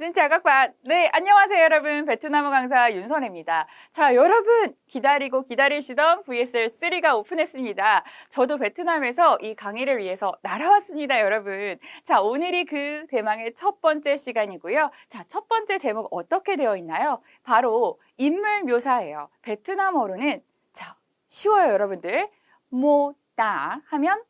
진짜 각반. 네, 안녕하세요 여러분. 베트남어 강사 윤선혜입니다. 자, 여러분 기다리고 기다리시던 VSL3가 오픈했습니다. 저도 베트남에서 이 강의를 위해서 날아왔습니다, 여러분. 자, 오늘이 그 대망의 첫 번째 시간이고요. 자, 첫 번째 제목 어떻게 되어 있나요? 바로 인물 묘사예요. 베트남어로는 자, 쉬워요, 여러분들. 모따 하면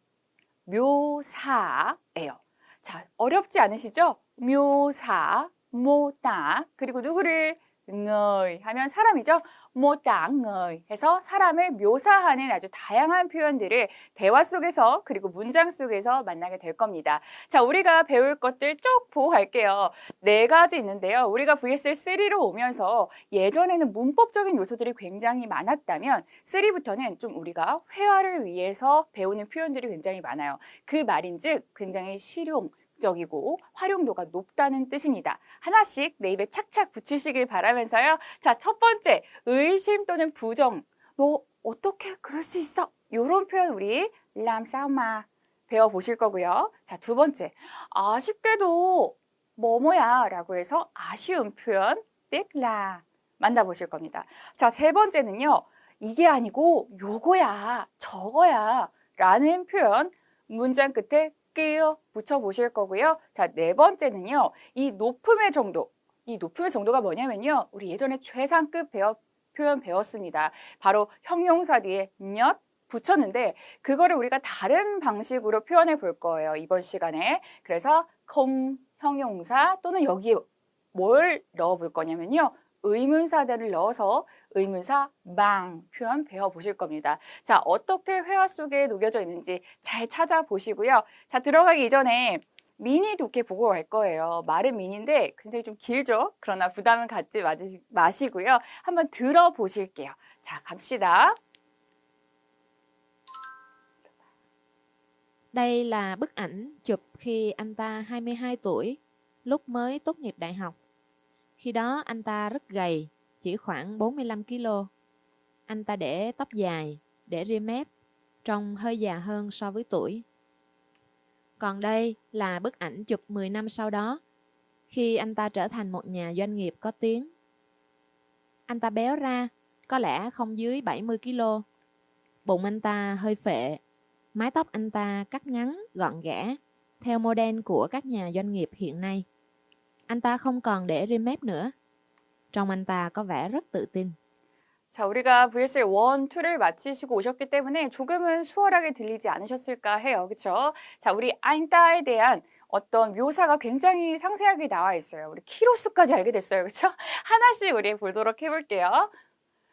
묘사예요. 자, 어렵지 않으시죠? 묘사, 모따, 그리고 누구를 người 하면 사람이죠. 모따, người 해서 사람을 묘사하는 아주 다양한 표현들을 대화 속에서 그리고 문장 속에서 만나게 될 겁니다. 자, 우리가 배울 것들 쭉 보고 갈게요. 4가지 있는데요. 우리가 VSL3로 오면서 예전에는 문법적인 요소들이 굉장히 많았다면 3부터는 좀 우리가 회화를 위해서 배우는 표현들이 굉장히 많아요. 그 말인즉 굉장히 실용적이고 활용도가 높다는 뜻입니다. 하나씩 내 입에 착착 붙이시길 바라면서요. 자, 첫 번째, 의심 또는 부정. 너 어떻게 그럴 수 있어? 이런 표현 우리 làm sao mà 배워보실 거고요. 자, 두 번째, 아쉽게도 뭐뭐야 라고 해서 아쉬운 표현 tiếc là 만나보실 겁니다. 자, 세 번째는요. 이게 아니고 요거야, 저거야 라는 표현 문장 끝에 끼어 붙여보실 거고요. 자, 네 번째는요. 이 높음의 정도. 이 높음의 정도가 뭐냐면요. 우리 예전에 최상급 표현 배웠습니다. 바로 형용사 뒤에 엿 붙였는데 그거를 우리가 다른 방식으로 표현해 볼 거예요. 이번 시간에. 그래서 không 형용사 또는 여기에 뭘 넣어 볼 거냐면요. 의문사들을 넣어서 의문사 bằng 표현 배워보실 겁니다. 자, 어떻게 회화 속에 녹여져 있는지 잘 찾아보시고요. 자, 들어가기 이전에 미니 독해 보고 갈 거예요. 말은 미니인데 굉장히 좀 길죠? 그러나 부담은 갖지 마시고요. 한번 들어보실게요. 자, 갑시다. Đây là bức ảnh chụp khi anh ta 22 tuổi, lúc mới tốt nghiệp đại học. Khi đó anh ta rất gầy, chỉ khoảng 45 kg. Anh ta để tóc dài, để ria mép, trông hơi già hơn so với tuổi. Còn đây là bức ảnh chụp 10 năm sau đó, khi anh ta trở thành một nhà doanh nghiệp có tiếng. Anh ta béo ra, có lẽ không dưới 70 kg. Bụng anh ta hơi phệ, mái tóc anh ta cắt ngắn, gọn ghẽ, theo model của các nhà doanh nghiệp hiện nay. Anh ta không còn để ria mép nữa. Trông anh ta có vẻ rất tự tin. 자, 우리가 VSL 1, 2를 마치시고 오셨기 때문에 조금은 수월하게 들리지 않으셨을까 해요. 그렇죠? 자, 우리 아인따에 대한 어떤 묘사가 굉장히 상세하게 나와 있어요. 우리 키로수까지 알게 됐어요. 그렇죠? 하나씩 우리 보도록 해볼게요.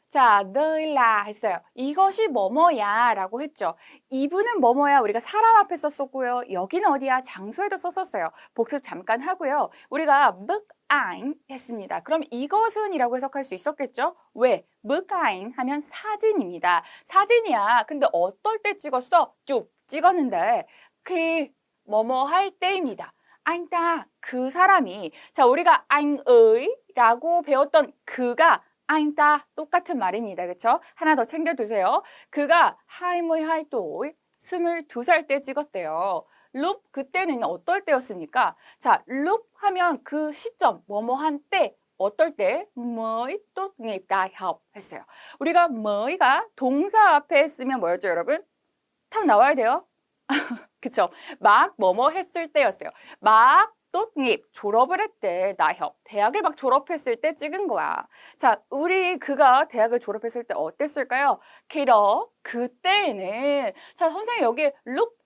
자, 너일라 했어요. 이것이 뭐뭐야 라고 했죠. 이분은 뭐뭐야 우리가 사람 앞에 썼었고요. 여기는 어디야? 장소에도 썼었어요. 복습 잠깐 하고요. 우리가 bức ảnh 했습니다. 그럼 이것은 이라고 해석할 수 있었겠죠? 왜? bức ảnh 하면 사진입니다. 사진이야. 근데 어떨 때 찍었어? 쭉 찍었는데 그 뭐뭐 할 때입니다. anh ta, 그 사람이. 자, 우리가 anh ấy 라고 배웠던 그가 anh ta 똑같은 말입니다. 그렇죠? 하나 더 챙겨두세요. 그가 22 tuổi, 22살 때 찍었대요. lúc 그때는 어떨 때였습니까? 자, lúc 하면 그 시점, 뭐뭐 한 때, 어떨 때? mới tốt nghiệp đại học 했어요. 우리가 mai가 동사 앞에 쓰면 뭐였죠, 여러분? 탁 나와야 돼요. 그쵸? 막 뭐뭐 했을 때였어요. 막 tốt nghiệp, 졸업을 했대. đại học, 대학을 막 졸업했을 때 찍은 거야. 자, 우리 그가 대학을 졸업했을 때 어땠을까요? 그러, 그때는. 자, 선생님 여기 lúc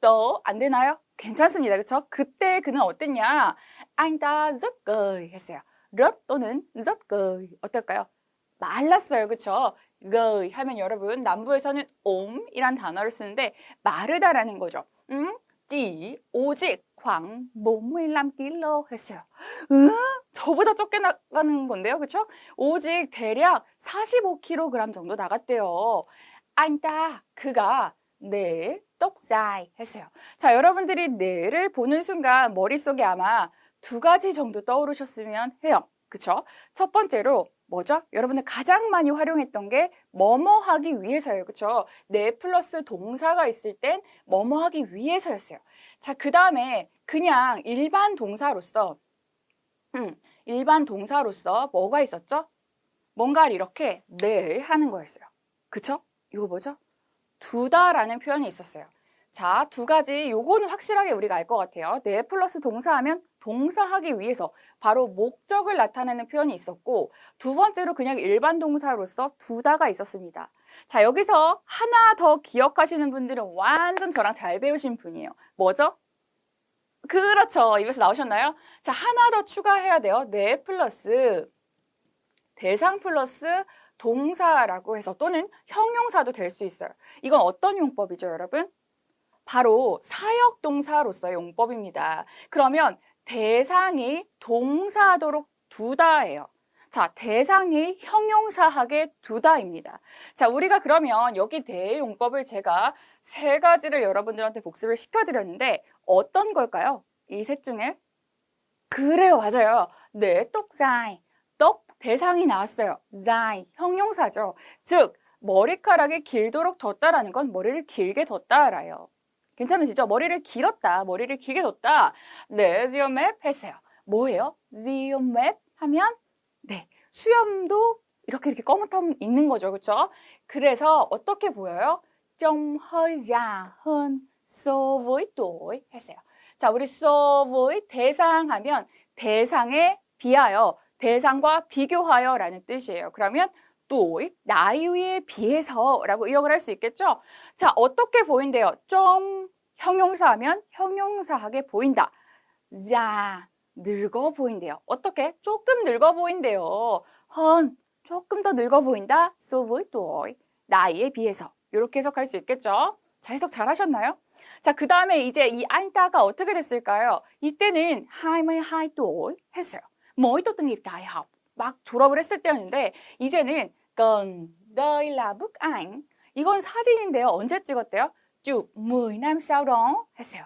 안 되나요? 괜찮습니다. 그쵸? 그때 그는 어땠냐? anh ta rất gầy 했어요. rất 또는 rất gầy. 어떨까요? 말랐어요. 그쵸? gầy 하면 여러분 남부에서는 옴이란 단어를 쓰는데 마르다라는 거죠. chỉ, 오직 khoảng 45kg 했어요. 저보다 적게 나가는 건데요. 그렇죠? 오직 대략 45kg 정도 나갔대요. anh ta, 그가 네, tóc dài 했어요. 자, 여러분들이 네를 보는 순간 머릿속에 아마 2가지 정도 떠오르셨으면 해요. 그렇죠? 첫 번째로 뭐죠? 여러분들 가장 많이 활용했던 게 뭐뭐 하기 위해서예요. 그렇죠? 네 플러스 동사가 있을 땐 뭐뭐 하기 위해서였어요. 자, 그 다음에 그냥 일반 동사로서 일반 동사로서 뭐가 있었죠? 뭔가를 이렇게 네 하는 거였어요. 그쵸? 이거 뭐죠? 두다라는 표현이 있었어요. 자, 두 가지 요거는 확실하게 우리가 알 것 같아요. 네 플러스 동사하면 동사하기 위해서 바로 목적을 나타내는 표현이 있었고 두 번째로 그냥 일반 동사로서 두다가 있었습니다. 자, 여기서 하나 더 기억하시는 분들은 완전 저랑 잘 배우신 분이에요. 뭐죠? 그렇죠. 입에서 나오셨나요? 자, 하나 더 추가해야 돼요. 네 플러스 대상 플러스 동사라고 해서 또는 형용사도 될 수 있어요. 이건 어떤 용법이죠, 여러분? 바로 사역동사로서의 용법입니다. 그러면 대상이 동사하도록 두다예요. 자, 대상이 형용사하게 두다입니다. 자, 우리가 그러면 여기 대용법을 제가 세 가지를 여러분들한테 복습을 시켜드렸는데 어떤 걸까요? 이 셋 중에? 그래요, 맞아요. 네, 똑자이. 똑 대상이 나왔어요. 자이 형용사죠. 즉 머리카락이 길도록 뒀다라는 건 머리를 길게 뒀다라요. 괜찮으시죠? 머리를 길었다, 머리를 길게 뒀다. 네, the map 했어요. 뭐예요? the map 하면 네, 수염도 이렇게 검은텀 있는 거죠, 그렇죠? 그래서 어떻게 보여요? 좀 hơi già hơn so với tuổi 했어요. 자, 우리 so với 대상 하면 대상에 비하여, 대상과 비교하여라는 뜻이에요. 그러면 tuổi, 나이에 비해서라고 의역을 할 수 있겠죠? 자, 어떻게 보인대요? 좀 형용사하면 형용사하게 보인다. 자, 늙어 보인대요. 어떻게? 조금 늙어 보인대요. 헌, 조금 더 늙어 보인다. so với tuổi, 나이에 비해서. 이렇게 해석할 수 있겠죠? 자, 해석 잘 하셨나요? 자, 그 다음에 이제 이 anh ta 가 어떻게 됐을까요? 이때는 22 tuổi 했어요. mới tốt nghiệp đại học. 막 졸업을 했을 때였는데 이제는 còn đây là bức ảnh. 이건 사진인데요. 언제 찍었대요? 쭉 10 năm sau đó 했어요.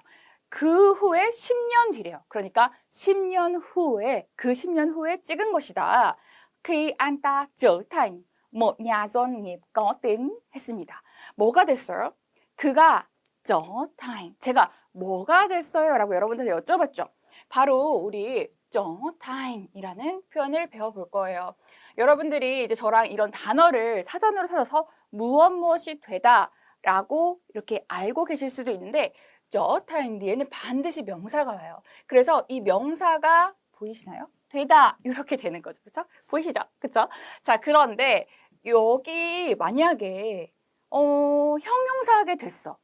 그 후에 10년 뒤래요. 그러니까 10년 후에, 그 10년 후에 찍은 것이다. khi anh ta trở thành một nhà doanh nghiệp có tiếng 했습니다. 뭐가 됐어요? 그가 trở thành, 제가 뭐가 됐어요? 라고 여러분들 여쭤봤죠. 바로 우리 trở thành 이라는 표현을 배워볼 거예요. 여러분들이 이제 저랑 이런 단어를 사전으로 찾아서 무엇이 되다 라고 이렇게 알고 계실 수도 있는데 trở thành 뒤에는 반드시 명사가 와요. 그래서 이 명사가 보이시나요? 되다 이렇게 되는 거죠. 그렇죠? 보이시죠? 그렇죠? 자, 그런데 여기 만약에 형용사하게 됐어.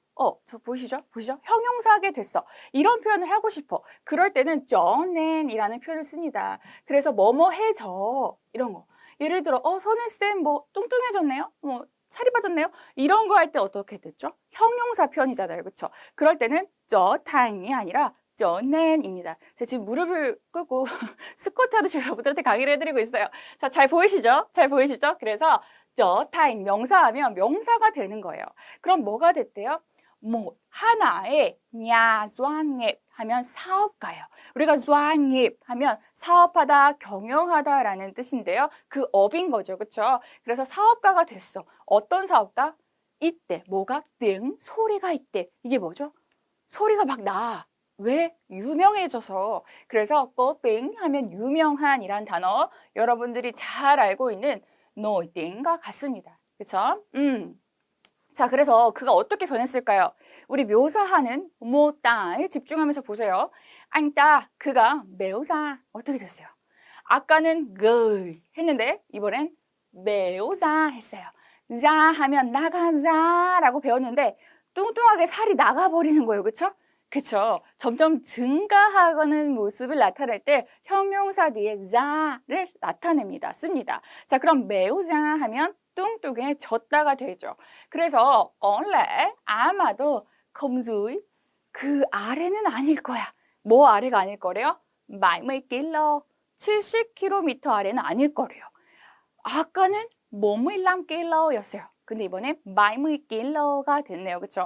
저 보이시죠? 보시죠? 형용사하게 됐어. 이런 표현을 하고 싶어. 그럴 때는 저는이라는 표현을 씁니다. 그래서 뭐뭐 해져 이런 거. 예를 들어 선혜쌤 뭐 뚱뚱해졌네요? 뭐 살이 빠졌네요? 이런 거 할 때 어떻게 됐죠? 형용사 표현이잖아요. 그렇죠? 그럴 때는 저탕이 아니라 저넨입니다. 제가 지금 무릎을 꿇고 스쿼트 하듯이 여러분들한테 강의를 해드리고 있어요. 자, 잘 보이시죠? 잘 보이시죠? 그래서 저타인 명사하면 명사가 되는 거예요. 그럼 뭐가 됐대요? 뭐 하나의 nhà doanh nghiệp 하면 사업가예요. 우리가 doanh nghiệp 하면 사업하다, 경영하다라는 뜻인데요. 그 업인 거죠. 그렇죠? 그래서 사업가가 됐어. 어떤 사업가? 이때 뭐가? tiếng 소리가 있대. 이게 뭐죠? 소리가 막 나. 왜? 유명해져서. 그래서 có tiếng 하면 유명한이란 단어 여러분들이 잘 알고 있는 nổi tiếng 과 같습니다. 그렇죠? 자, 그래서 그가 어떻게 변했을까요? 우리 묘사하는 모따에 집중하면서 보세요. anh ta, 그가 매우자 어떻게 됐어요? 아까는 글 했는데 이번엔 매우자 했어요. 자 하면 나가자라고 배웠는데 뚱뚱하게 살이 나가버리는 거예요. 그렇죠? 그렇죠. 점점 증가하는 모습을 나타낼 때 형용사 뒤에 자를 나타냅니다. 씁니다. 자, 그럼 매우자 하면 뚱뚱해졌다가 되죠. 그래서 원래 아마도 không dưới 그 아래는 아닐 거야. 뭐 아래가 아닐 거래요? 70kg, 70km 아래는 아닐 거래요. 아까는 45kg였어요. 근데 이번엔 70kg가 됐네요. 그렇죠?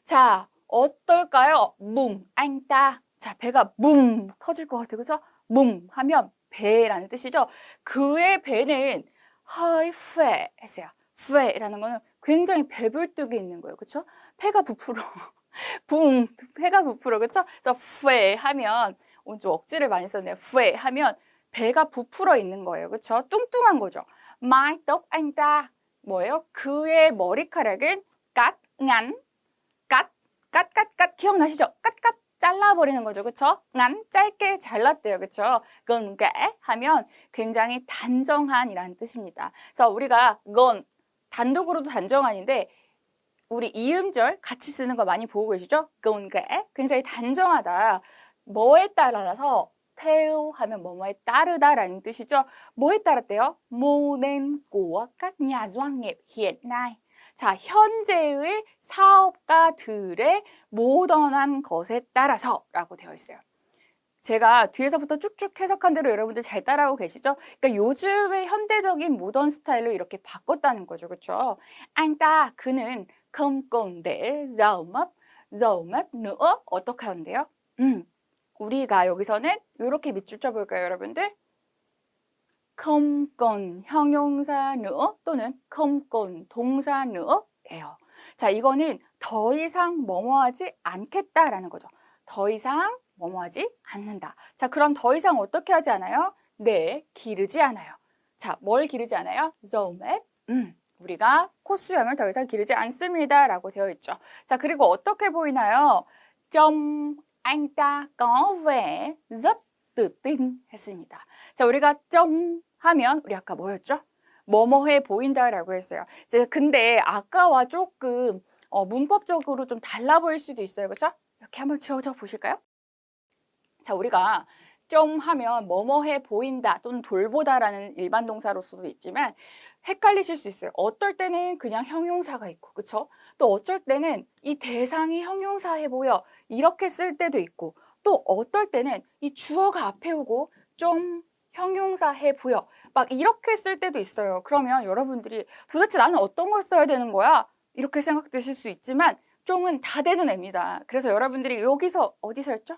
자, 어떨까요? 뭉, anh ta. 자, 배가 뭉 터질 것 같아요. 그렇죠? 뭉 하면 배라는 뜻이죠. 그의 배는 hơi phệ 했어요. ph에라는 거는 굉장히 배불뚝이 있는 거예요. 그렇죠? 폐가 부풀어. 붕, 폐가 부풀어. 그렇죠? 그래서 phệ 하면 오늘 좀 억지를 많이 썼네요. phệ 하면 배가 부풀어 있는 거예요. 그렇죠? 뚱뚱한 거죠. Mái tóc anh ta 뭐예요? 그의 머리카락은 cắt ngắn, cắt 기억나시죠? cắt 잘라버리는 거죠. 그렇죠? ngắn 짧게 잘랐대요. 그렇죠? 그건 게 하면 굉장히 단정한이라는 뜻입니다. 그래서 우리가 이건 단독으로도 단정한인데 우리 이음절 같이 쓰는 거 많이 보고 계시죠? 그건 게 굉장히 단정하다. 뭐에 따라서 theo 하면 뭐뭐에 따르다라는 뜻이죠. 뭐에 따랐대요? Model của các nhà doanh nghiệp hiện nay. 자, 현재의 사업가들의 모던한 것에 따라서라고 되어 있어요. 제가 뒤에서부터 쭉쭉 해석한 대로 여러분들 잘 따라오고 계시죠? 그러니까 요즘의 현대적인 모던 스타일로 이렇게 바꿨다는 거죠. 그렇죠? anh ta 그는 không còn để dầu mấp nữa 어떻게 하는데요? 우리가 여기서는 이렇게 밑줄 쳐볼까요, 여러분들? không còn 형용사 nữa 또는 không còn 동사 nữa 예요. 자, 이거는 더 이상 뭐뭐하지 않겠다라는 거죠. 더 이상 뭐뭐하지 않는다. 자, 그럼 더 이상 어떻게 하지 않아요? 네, 기르지 않아요. 자, 뭘 기르지 않아요? dầu mép. 우리가 콧수염을 더 이상 기르지 않습니다. 라고 되어 있죠. 자, 그리고 어떻게 보이나요? Trông anh ta có vẻ rất tự tin 했습니다. 자, 우리가 trông 하면 우리 아까 뭐였죠? 뭐뭐해 보인다라고 했어요. 이제 근데 아까와 조금 문법적으로 좀 달라 보일 수도 있어요. 그렇죠? 이렇게 한번 지어져 보실까요? 자, 우리가 좀 하면 뭐뭐해 보인다 또는 돌보다라는 일반 동사로서도 있지만 헷갈리실 수 있어요. 어떨 때는 그냥 형용사가 있고, 그렇죠? 또 어쩔 때는 이 대상이 형용사해 보여 이렇게 쓸 때도 있고, 또 어떨 때는 이 주어가 앞에 오고 좀 형용사해 보여 막 이렇게 쓸 때도 있어요. 그러면 여러분들이 도대체 나는 어떤 걸 써야 되는 거야? 이렇게 생각되실 수 있지만 좀은 다 되는 애입니다. 그래서 여러분들이 여기서 어디서였죠?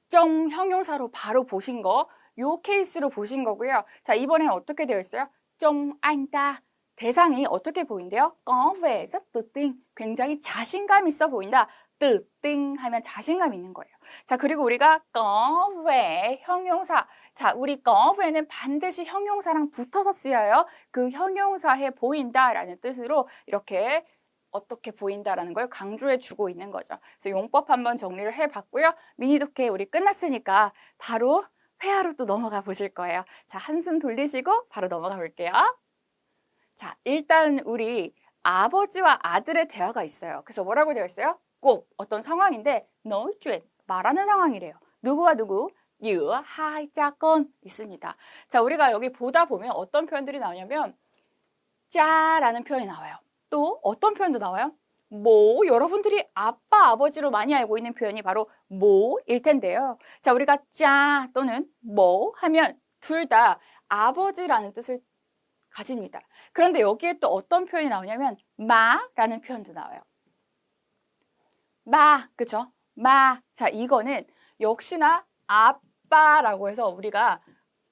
좀 형용사로 바로 보신 거, 요 케이스로 보신 거고요. 자, 이번에는 어떻게 되어 있어요? 좀 anh ta 대상이 어떻게 보인대요? có vẻ rất tự tin. 굉장히 자신감 있어 보인다. tự tin 하면 자신감 있는 거예요. 자, 그리고 우리가 có vẻ 형용사. 자, 우리 có vẻ는 반드시 형용사랑 붙어서 쓰여요. 그 형용사에 보인다라는 뜻으로 이렇게 어떻게 보인다라는 걸 강조해 주고 있는 거죠. 그래서 용법 한번 정리를 해봤고요. 미니 독해 우리 끝났으니까 바로 회화로 또 넘어가 보실 거예요. 자, 한숨 돌리시고 바로 넘어가 볼게요. 자, 일단 우리 아버지와 아들의 대화가 있어요. 그래서 뭐라고 되어 있어요? 꼭 어떤 상황인데 nói chuyện, 말하는 상황이래요. 누구와 누구? giữa hai cha con 있습니다. 자, 우리가 여기 보다 보면 어떤 표현들이 나오냐면 짜라는 표현이 나와요. 또 어떤 표현도 나와요? 뭐 여러분들이 아빠, 아버지로 많이 알고 있는 표현이 바로 뭐일 텐데요. 자, 우리가 짜 또는 뭐 하면 둘 다 아버지라는 뜻을 가집니다. 그런데 여기에 또 어떤 표현이 나오냐면 마라는 표현도 나와요. 마, 그쵸? 마. 자, 이거는 역시나 아빠라고 해서 우리가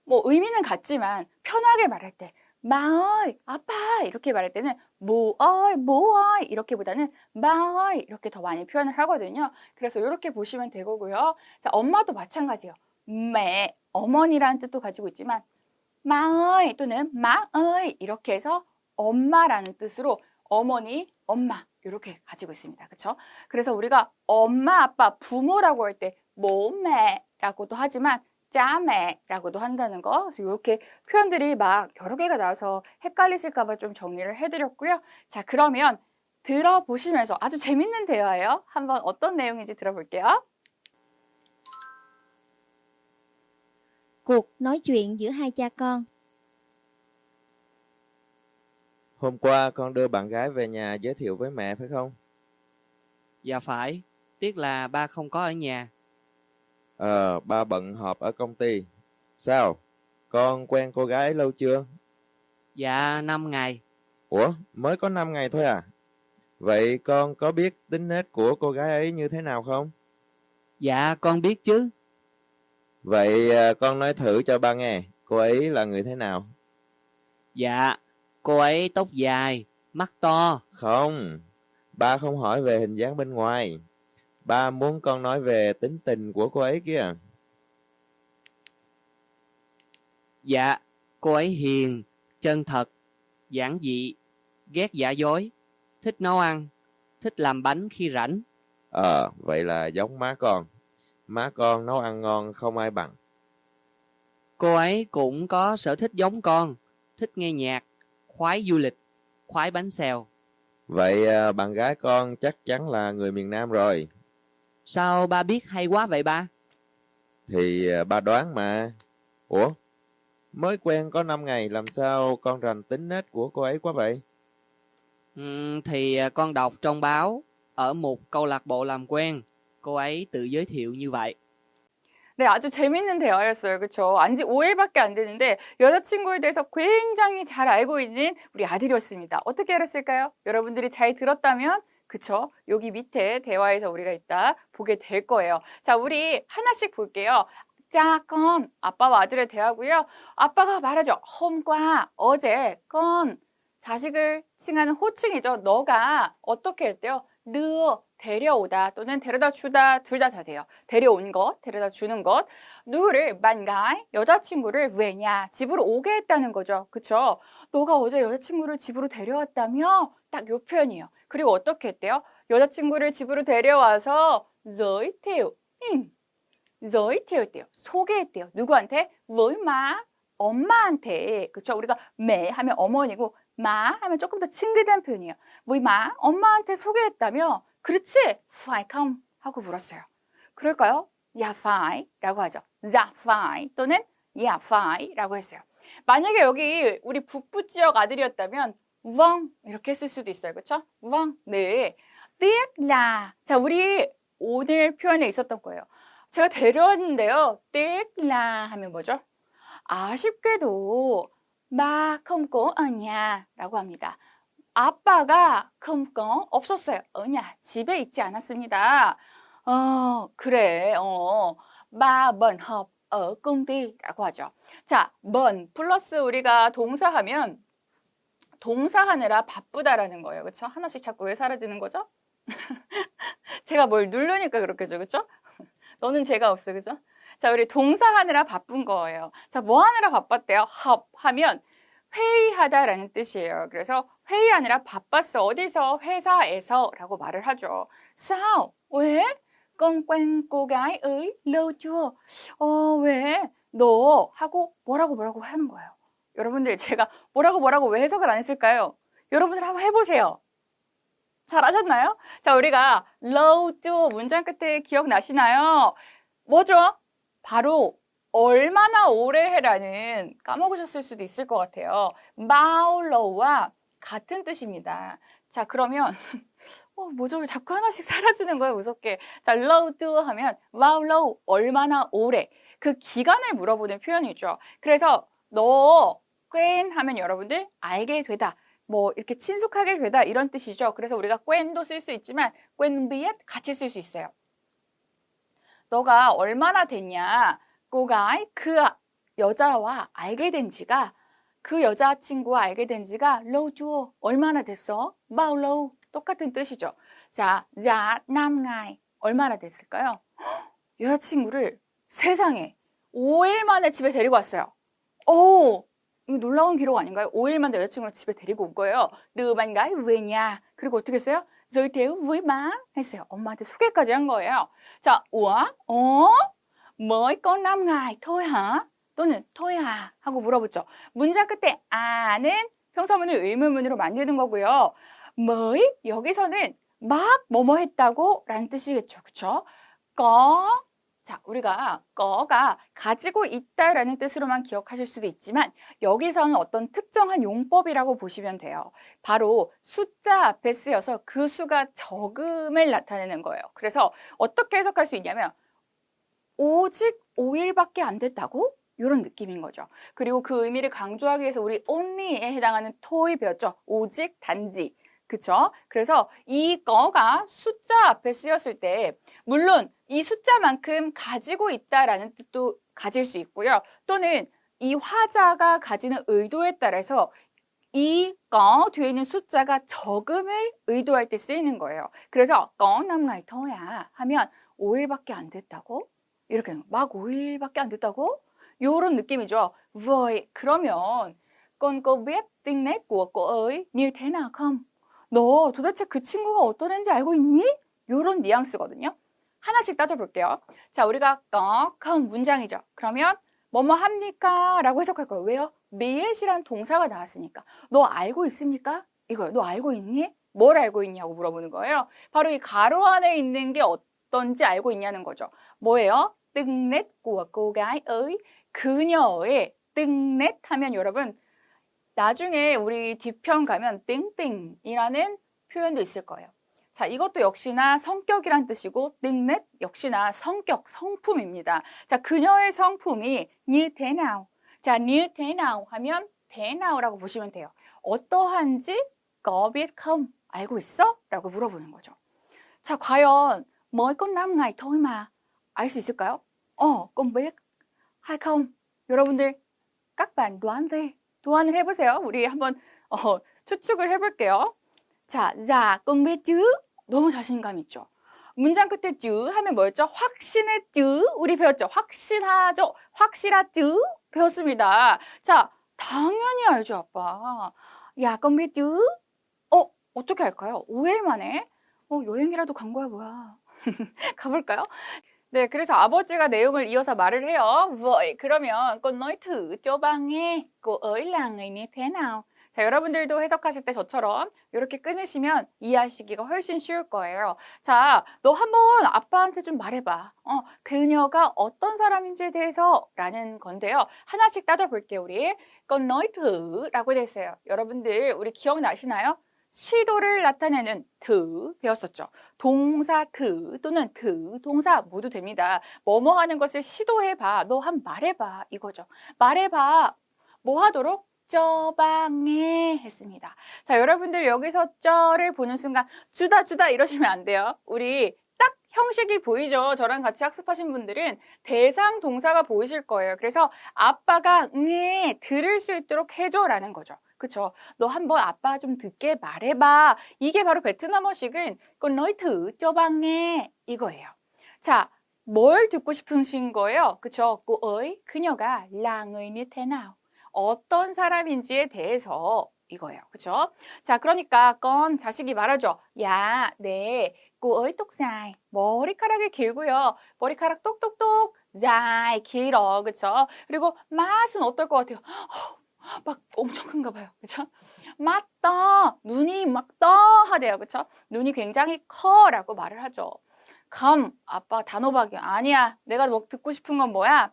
뭐 의미는 같지만 편하게 말할 때 마어이, 아빠 이렇게 말할 때는 뭐어이 이렇게보다는 마어이 이렇게 더 많이 표현을 하거든요. 그래서 이렇게 보시면 되고요. 자, 엄마도 마찬가지예요. 매, 어머니라는 뜻도 가지고 있지만 마어이 또는 마어이 이렇게 해서 엄마라는 뜻으로 어머니, 엄마 이렇게 가지고 있습니다. 그렇죠? 그래서 우리가 엄마, 아빠, 부모라고 할 때 모매라고도 하지만 짜매라고도 한다는 거. 그래서 이렇게 표현들이 막 여러 개가 나와서 헷갈리실까 봐 좀 정리를 해드렸고요. 자, 그러면 들어보시면서 아주 재밌는 대화예요. 한번 어떤 내용인지 들어볼게요. Cuộc nói chuyện giữa hai cha con. Hôm qua con đưa bạn gái về nhà giới thiệu với mẹ phải không? Dạ phải, tiếc là ba không có ở nhà. Ba bận họp ở công ty. Sao? Con quen cô gái lâu chưa? Dạ 5 ngày. Ủa, mới có 5 ngày thôi à? Vậy con có biết tính nết của cô gái ấy như thế nào không? Dạ con biết chứ. Vậy con nói thử cho ba nghe, cô ấy là người thế nào? Dạ, cô ấy tóc dài, mắt to. Không, ba không hỏi về hình dáng bên ngoài. Ba muốn con nói về tính tình của cô ấy kia. Dạ, cô ấy hiền, chân thật, giản dị, ghét giả dối, thích nấu ăn, thích làm bánh khi rảnh. Vậy là giống má con. Má con nấu ăn ngon không ai bằng. Cô ấy cũng có sở thích giống con, thích nghe nhạc, khoái du lịch, khoái bánh xèo. Vậy bạn gái con chắc chắn là người miền Nam rồi. Sao ba biết hay quá vậy ba? Thì ba đoán mà. Ủa? Mới quen có 5 ngày làm sao con rành tính nết của cô ấy quá vậy? Thì con đọc trong báo, ở một câu lạc bộ làm quen, cô ấy tự giới thiệu như vậy. 네, 아주 재밌는 대화였어요. 그쵸? 안지 5일밖에 안 되는데 여자친구에 대해서 굉장히 잘 알고 있는 우리 아들이었습니다. 어떻게 알았을까요? 여러분들이 잘 들었다면 그쵸? 여기 밑에 대화에서 우리가 이따 보게 될 거예요. 자, 우리 하나씩 볼게요. 자, con 아빠와 아들의 대화고요. 아빠가 말하죠. hôm qua 어제 con 자식을 칭하는 호칭이죠. 너가 어떻게 했대요? đưa 데려오다 또는 데려다 주다 둘 다 돼요. 데려온 것, 데려다 주는 것. 누구를 bạn gái 여자친구를 về nhà 집으로 오게 했다는 거죠. 그쵸? 너가 어제 여자친구를 집으로 데려왔다며? 딱 요 표현이에요. 그리고 어떻게 했대요? 여자친구를 집으로 데려와서 giới thiệu, giới thiệu 했대요. 소개했대요. 누구한테? với má, 엄마한테. 그쵸? 우리가 매 하면 어머니고 má 하면 조금 더 친근한 표현이에요. với má, 엄마한테 소개했다며? 그렇지? phải không? 하고 물었어요. 그럴까요? dạ phải 라고 하죠. dạ phải 또는 dạ phải 라고 했어요. 만약에 여기 우리 북부 지역 아들이었다면 vâng 이렇게 했을 수도 있어요. 그렇죠? vâng, 네. tiếc là 자, 우리 오늘 표현에 있었던 거예요. 제가 데려왔는데요. tiếc là 하면 뭐죠? 아쉽게도 ba không có ở nhà 라고 합니다. 아빠가 không có 없었어요. ở nhà 집에 있지 않았습니다. 그래. ba bận học ở công ty 라고 하죠. 자, bận 플러스 우리가 동사하면 동사하느라 바쁘다라는 거예요. 그렇죠? 하나씩 자꾸 왜 사라지는 거죠? 제가 뭘 누르니까 그렇겠죠. 그렇죠? 너는 죄가 없어. 그죠? 자, 우리 동사하느라 바쁜 거예요. 자, 뭐 하느라 바빴대요? họp 하면 회의하다라는 뜻이에요. 그래서 회의하느라 바빴어. 어디서? 회사에서 라고 말을 하죠. sao? 왜? con quen cô gái ấy lâu chưa? 왜? 너 하고 뭐라고 하는 거예요. 여러분들 제가 뭐라고 왜 해석을 안 했을까요? 여러분들 한번 해보세요. 잘하셨나요? 자, 우리가 lâu chưa 문장 끝에 기억나시나요? 뭐죠? 바로 얼마나 오래 해라는 까먹으셨을 수도 있을 것 같아요. bao low와 같은 뜻입니다. 자, 그러면 뭐죠? 왜 자꾸 하나씩 사라지는 거예요? 무섭게. 자, lâu chưa 하면 bao low 얼마나 오래 그 기간을 물어보는 표현이죠. 그래서 너 quen 하면 여러분들 알게 되다. 뭐 이렇게 친숙하게 되다 이런 뜻이죠. 그래서 우리가 quen,도 쓸 수 있지만 quen biết 같이 쓸 수 있어요. 너가 얼마나 됐냐? cô gái 그 여자와 알게 된 지가 그 여자친구와 알게 된 지가 lâu chưa 얼마나 됐어? bao lâu 똑같은 뜻이죠. 자, dạ 5ngày 얼마나 됐을까요? 여자친구를 세상에 5일 만에 집에 데리고 왔어요. 오, 이거 놀라운 기록 아닌가요? 5일 만에 여자친구를 집에 데리고 온 거예요. đưa bạn gái về nhà. 그리고 어떻게 했어요? giới thiệu với má 했어요. 엄마한테 소개까지 한 거예요. 자, ủa? mới có 5ngày thôi hả? 또는 thôi à? 하고 물어보죠. 문장 끝에 아는 평서문을 의문문으로 만드는 거고요. mới 여기서는 막 뭐뭐 했다고 라는 뜻이겠죠. 그쵸? có 자, 우리가 거가 가지고 있다라는 뜻으로만 기억하실 수도 있지만 여기서는 어떤 특정한 용법이라고 보시면 돼요. 바로 숫자 앞에 쓰여서 그 수가 적음을 나타내는 거예요. 그래서 어떻게 해석할 수 있냐면 오직 5일밖에 안 됐다고? 이런 느낌인 거죠. 그리고 그 의미를 강조하기 위해서 우리 only에 해당하는 토이 배웠죠. 오직, 단지. 그쵸? 그래서 이 거가 숫자 앞에 쓰였을 때 물론 이 숫자만큼 가지고 있다라는 뜻도 가질 수 있고요. 또는 이 화자가 가지는 의도에 따라서 이 거 뒤에 있는 숫자가 적음을 의도할 때 쓰이는 거예요. 그래서 có 5ngày thôi à 하면 5일밖에 안 됐다고? 이렇게 막 5일밖에 안 됐다고? 요런 느낌이죠. Vậy 그러면 con có biết tính nết của cô ấy như thế nào không? 너 도대체 그 친구가 어떤 애인지 알고 있니? 요런 뉘앙스거든요. 하나씩 따져볼게요. 자, 우리가 có không 문장이죠. 그러면 뭐뭐 합니까? 라고 해석할 거예요. 왜요? biết 이란 동사가 나왔으니까. 너 알고 있습니까? 이거요. 너 알고 있니? 뭘 알고 있냐고 물어보는 거예요. 바로 이 가로 안에 있는 게 어떤지 알고 있냐는 거죠. 뭐예요? tính nết của cô gái ấy. 그녀의 tính nết 하면 여러분 나중에 우리 뒤편 가면 띵띵이라는 표현도 있을 거예요. 자, 이것도 역시나 성격이란 뜻이고 tính nết 역시나 성격, 성품입니다. 자, 그녀의 성품이 như thế nào? 자, như thế nào 하면 thế nao라고 보시면 돼요. 어떠한지 có biết không? 알고 있어? 라고 물어보는 거죠. 자, 과연 mới có 5 ngày thôi mà 알 수 있을까요? con biết hay không? 여러분들 các bạn đoán đi. 도안을 해보세요. 우리 한번 추측을 해볼게요. 자, con biết chứ. 너무 자신감 있죠. 문장 끝에 chứ 하면 뭐였죠? 확신했죠. 우리 배웠죠. 확신하죠. 확실하죠. 배웠습니다. 자, 당연히 알죠, 아빠. 야, con biết chứ. 어떻게 할까요? 5일 만에? 여행이라도 간 거야, 뭐야. 가볼까요? 네, 그래서 아버지가 내용을 이어서 말을 해요. Vậy 그러면 con nói thử cho ba nghe. cô ấy là người như thế nào? 자, 여러분들도 해석하실 때 저처럼 이렇게 끊으시면 이해하시기가 훨씬 쉬울 거예요. 자, 너 한번 아빠한테 좀 말해봐. 그녀가 어떤 사람인지에 대해서 라는 건데요. 하나씩 따져볼게요, 우리. con nói thử 라고 돼 있어요. 여러분들, 우리 기억나시나요? 시도를 나타내는 드 배웠었죠. 동사 드 또는 드 동사 모두 됩니다. 뭐뭐 하는 것을 시도해봐. 너 한번 말해봐. 이거죠. 말해봐. 뭐 하도록? 쩌방해 했습니다. 자, 여러분들 여기서 쩌를 보는 순간 주다 이러시면 안 돼요. 우리 딱 형식이 보이죠. 저랑 같이 학습하신 분들은 대상 동사가 보이실 거예요. 그래서 아빠가 응애 들을 수 있도록 해줘라는 거죠. 그쵸? 너 한번 아빠 좀 듣게 말해봐. 이게 바로 베트남어식은 con nói thử cho ba nghe 이거예요. 자, 뭘 듣고 싶으신 거예요? 그쵸? cô ấy, 그녀가 là người như thế nào? 어떤 사람인지에 대해서 이거예요. 그쵸? 자, 그러니까 con 자식이 말하죠. 야, 네, cô ấy tóc dài. 머리카락이 길고요. 머리카락 똑똑똑 dài, 길어. 그쵸? 그리고 맛은 어떨 것 같아요? 막 엄청 큰가 봐요. 그쵸? 맞다. 눈이 막 떠하대요. 그쵸? 눈이 굉장히 커라고 말을 하죠. 아빠 단호박이야. 아니야. 내가 뭐 듣고 싶은 건 뭐야?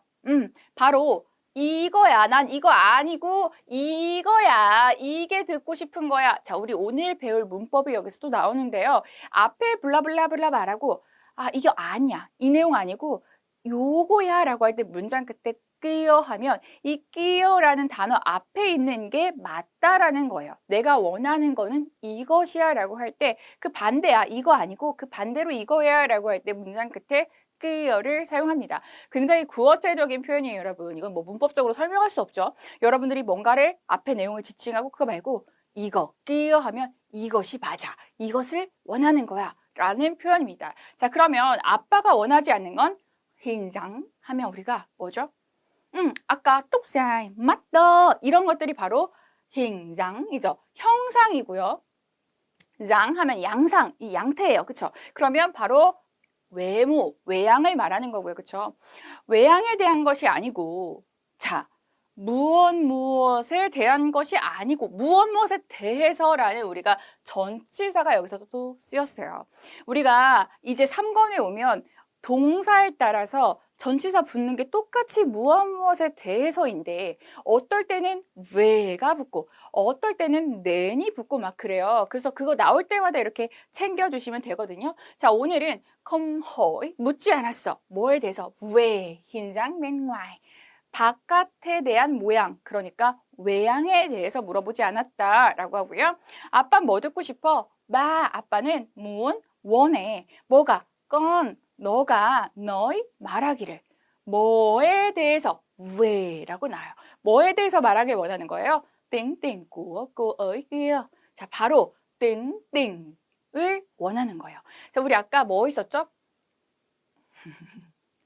바로 이거야. 난 이거 아니고 이거야. 이게 듣고 싶은 거야. 자, 우리 오늘 배울 문법이 여기서 또 나오는데요. 앞에 블라블라블라 말하고 이게 아니야. 이 내용 아니고 요거야 라고 할 때 문장 끝에 끼어 하면 이 끼어라는 단어 앞에 있는 게 맞다라는 거예요. 내가 원하는 거는 이것이야 라고 할 때 그 반대야. 이거 아니고 그 반대로 이거야 라고 할 때 문장 끝에 끼어를 사용합니다. 굉장히 구어체적인 표현이에요, 여러분. 이건 뭐 문법적으로 설명할 수 없죠. 여러분들이 뭔가를 앞에 내용을 지칭하고 그거 말고 이거 끼어 하면 이것이 맞아. 이것을 원하는 거야 라는 표현입니다. 자, 그러면 아빠가 원하지 않는 건 hình 하면 우리가 뭐죠? 아까 tóc dài, mắt to 이런 것들이 바로 hình 이죠. 형상이고요. 장 하면 양상, 이 양태예요. 그쵸? 그러면 바로 외모, 외양을 말하는 거고요. 그쵸? 외양에 대한 것이 아니고 자, 무엇에 대한 것이 아니고 무엇에 대해서라는 우리가 전치사가 여기서 또 쓰였어요. 우리가 이제 3권에 오면 동사에 따라서 전치사 붙는 게 똑같이 무엇에 대해서인데 어떨 때는 왜가 붙고 어떨 때는 nen이 붙고 막 그래요. 그래서 그거 나올 때마다 이렇게 챙겨주시면 되거든요. 자, 오늘은 không hỏi, 묻지 않았어. 뭐에 대해서? 왜, hình dáng bên ngoài. 바깥에 대한 모양, 그러니까 외양에 대해서 물어보지 않았다라고 하고요. 아빠 뭐 듣고 싶어? 아빠는 muốn, 원해. 뭐가? con, 너가 너의 말하기를 뭐에 대해서 왜라고 나와요. 뭐에 대해서 말하길 원하는 거예요? 땡땡 của cô ấy kia. 자, 바로 땡땡을 원하는 거예요. 자, 우리 아까 뭐 있었죠?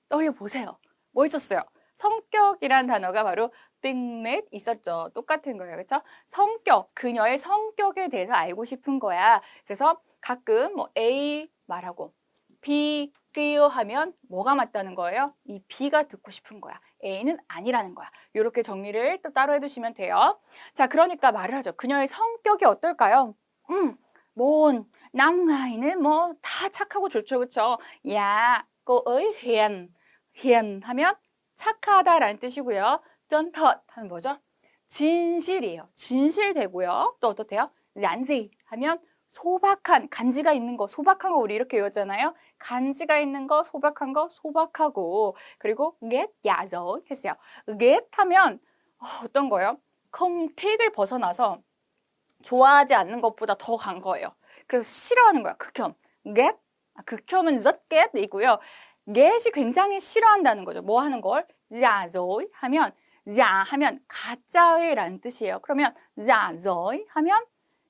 떠올려 보세요. 뭐 있었어요? 성격이란 단어가 바로 tính 있었죠. 똑같은 거예요. 그렇죠? 성격, 그녀의 성격에 대해서 알고 싶은 거야. 그래서 가끔 뭐 A 말하고 B 끼요 하면 뭐가 맞다는 거예요? 이 B가 듣고 싶은 거야. A는 아니라는 거야. 이렇게 정리를 또 따로 해두시면 돼요. 자, 그러니까 말을 하죠. 그녀의 성격이 어떨까요? 뭔 남가이는 뭐 다 착하고 좋죠. 그렇죠? 야, cô ấy hiền. hiền 하면 착하다라는 뜻이고요. chân thật 하면 뭐죠? 진실이에요. 진실되고요. 또 어떻대요? 란지 하면 소박한, 간지가 있는 거, 소박한 거 우리 이렇게 외웠잖아요. 간지가 있는 거, 소박한 거, 소박하고 그리고 get 야죠 했어요. get 하면 어떤 거예요? không thích 을 벗어나서 좋아하지 않는 것보다 더 간 거예요. 그래서 싫어하는 거야. 극혐. get, 극혐은 rất get이고요. get이 굉장히 싫어한다는 거죠. 뭐 하는 걸? giả dối 하면 giả 하면 가짜의 라는 뜻이에요. 그러면 giả dối 하면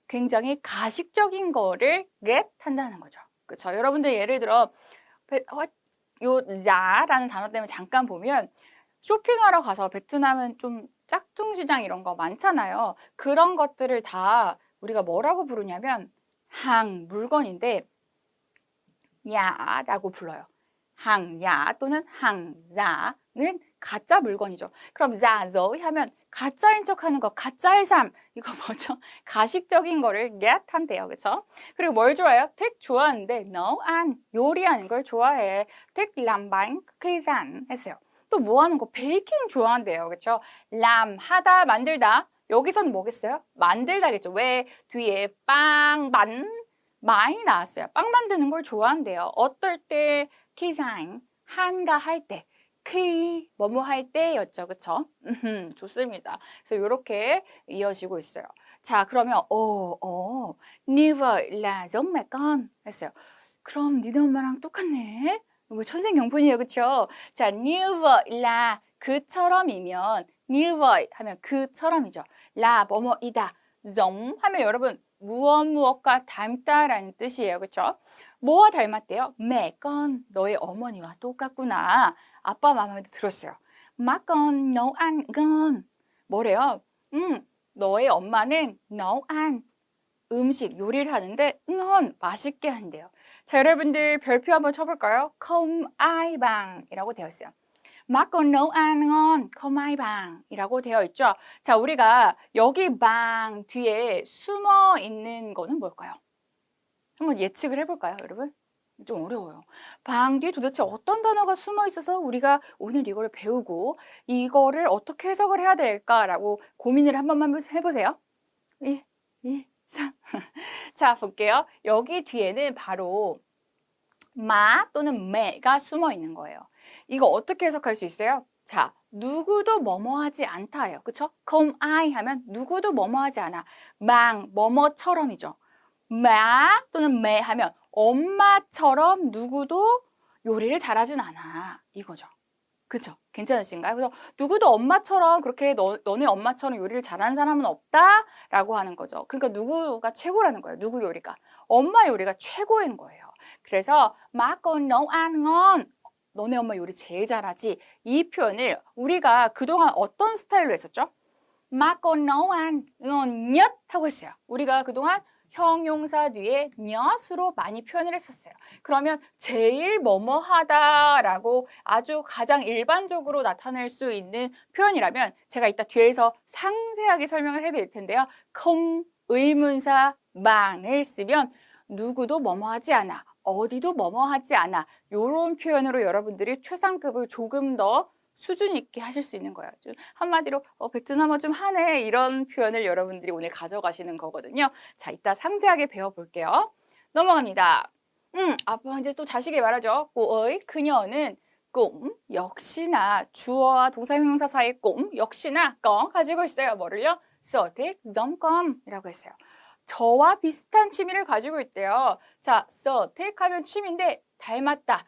굉장히 가식적인 거를 get 한다는 거죠. 그렇죠? 여러분들 예를 들어 요 자라는 단어 때문에 잠깐 보면 쇼핑하러 가서 베트남은 좀 짝퉁시장 이런 거 많잖아요. 그런 것들을 다 우리가 뭐라고 부르냐면 항, 물건인데 야라고 불러요. 항야 또는 항자는 가짜 물건이죠. 그럼 자저이 하면 가짜인 척하는 거, 가짜의 삶. 이거 뭐죠? 가식적인 거를 get 한대요. 그렇죠? 그리고 뭘 좋아해요? thích 좋아하는데 nấu ăn, 요리하는 걸 좋아해. thích làm bánh, cây rán 했어요. 또 뭐 하는 거? 베이킹 좋아한대요. 그렇죠? làm, 하다, 만들다. 여기서는 뭐겠어요? 만들다겠죠. 왜? 뒤에 빵, 만 많이 나왔어요. 빵 만드는 걸 좋아한대요. 어떨 때? 키상, 한가할 때. khi 뭐뭐 할 때였죠. 그쵸? 좋습니다. 그래서 이렇게 이어지고 있어요. 자, 그러면 như vậy là giống mẹ con 했어요. 그럼 니네 엄마랑 똑같네. 이거 천생연분이에요. 그쵸? 자, như vậy là 그처럼이면 như vậy 하면 그처럼이죠. là 뭐뭐이다. giống 하면 여러분 무엇과 닮다라는 뜻이에요. 그쵸? 뭐와 닮았대요? mẹ con, 너의 어머니와 똑같구나. 아빠 마음에도 들었어요. má con nấu ăn ngon. 뭐래요? 너의 엄마는 nấu ăn, 음식, 요리를 하는데 ngon, 맛있게 한대요. 자, 여러분들 별표 한번 쳐볼까요? không ai bằng 이라고 되어 있어요. má con nấu ăn ngon, không ai bằng 이라고 되어 있죠. 자, 우리가 여기 bằng 뒤에 숨어 있는 거는 뭘까요? 한번 예측을 해볼까요, 여러분? 좀 어려워요. 방 뒤에 도대체 어떤 단어가 숨어 있어서 우리가 오늘 이거를 배우고 이거를 어떻게 해석을 해야 될까라고 고민을 한 번만 해보세요. 1, 2, 3. 자, 볼게요. 여기 뒤에는 바로 마 또는 매가 숨어 있는 거예요. 이거 어떻게 해석할 수 있어요? 자, 누구도 뭐뭐하지 않다예요. 그쵸? không ai 하면 누구도 뭐뭐하지 않아. 망, 뭐뭐처럼이죠. 마 또는 매 하면 엄마처럼 누구도 요리를 잘하진 않아. 이거죠. 그죠? 괜찮으신가요? 그래서 누구도 엄마처럼 그렇게 너네 엄마처럼 요리를 잘하는 사람은 없다라고 하는 거죠. 그러니까 누구가 최고라는 거예요. 누구 요리가. 엄마 요리가 최고인 거예요. 그래서 má con nấu ăn ngon. 너네 엄마 요리 제일 잘하지. 이 표현을 우리가 그동안 어떤 스타일로 했었죠? má con nấu ăn ngon nhất 하고 했어요. 우리가 그동안 형용사 뒤에 not으로 많이 표현을 했었어요. 그러면 제일 뭐뭐하다라고 아주 가장 일반적으로 나타낼 수 있는 표현이라면 제가 이따 뒤에서 상세하게 설명을 해드릴 텐데요. không 의문사 망을 쓰면 누구도 뭐뭐하지 않아, 어디도 뭐뭐하지 않아 이런 표현으로 여러분들이 최상급을 조금 더 수준 있게 하실 수 있는 거예요. 한마디로 베트남어 좀 하네 이런 표현을 여러분들이 오늘 가져가시는 거거든요. 자, 이따 상세하게 배워볼게요. 넘어갑니다. 아빠 이제 또 자식이 말하죠. 꼬의 그녀는 cũng 역시나 주어와 동사형용사 사이에 cũng 역시나 có 가지고 있어요. 뭐를요? sở thích giống con 이라고 했어요. 저와 비슷한 취미를 가지고 있대요. 자, sở thích 하면 취미인데 닮았다.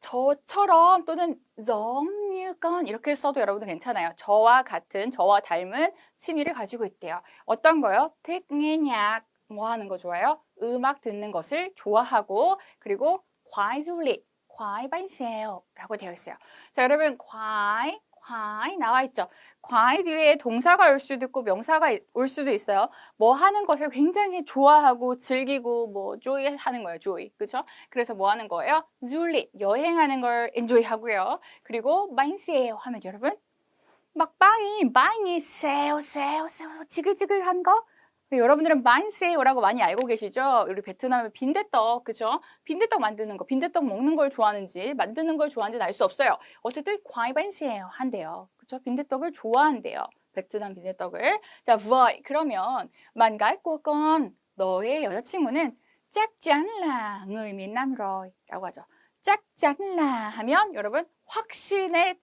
저처럼 또는 giống như con 이렇게 써도 여러분들 괜찮아요. 저와 같은, 저와 닮은 취미를 가지고 있대요. 어떤 거요? thích nghe nhạc, 뭐 하는 거 좋아요? 음악 듣는 것을 좋아하고 그리고 khoái du lịch, khoái bánh xèo 라고 되어 있어요. 자, 여러분 khoái 과이 나와 있죠. 과이 뒤에 동사가 올 수도 있고 명사가 올 수도 있어요. 뭐 하는 것을 굉장히 좋아하고 즐기고 뭐 joy 하는 거예요. joy. 그렇죠? 그래서 뭐 하는 거예요? 줄리 여행하는 걸 enjoy 하고요. 그리고 bánh 하면 여러분 막 빵이 새우 지글지글한 거 여러분들은 bánh-xèo라고 많이 알고 계시죠? 우리 베트남의 빈대떡, 그죠? 빈대떡 만드는 거, 빈대떡 먹는 걸 좋아하는지 만드는 걸 좋아하는지는 알 수 없어요. 어쨌든 과이 bánh-xèo 한대요. 그죠? 빈대떡을 좋아한대요. 베트남 빈대떡을. 자, vậy 그러면 bạn gái của con, 너의 여자친구는 chắc chắn là người miền Nam rồi 라고 하죠. chắc chắn là 하면 여러분 확신의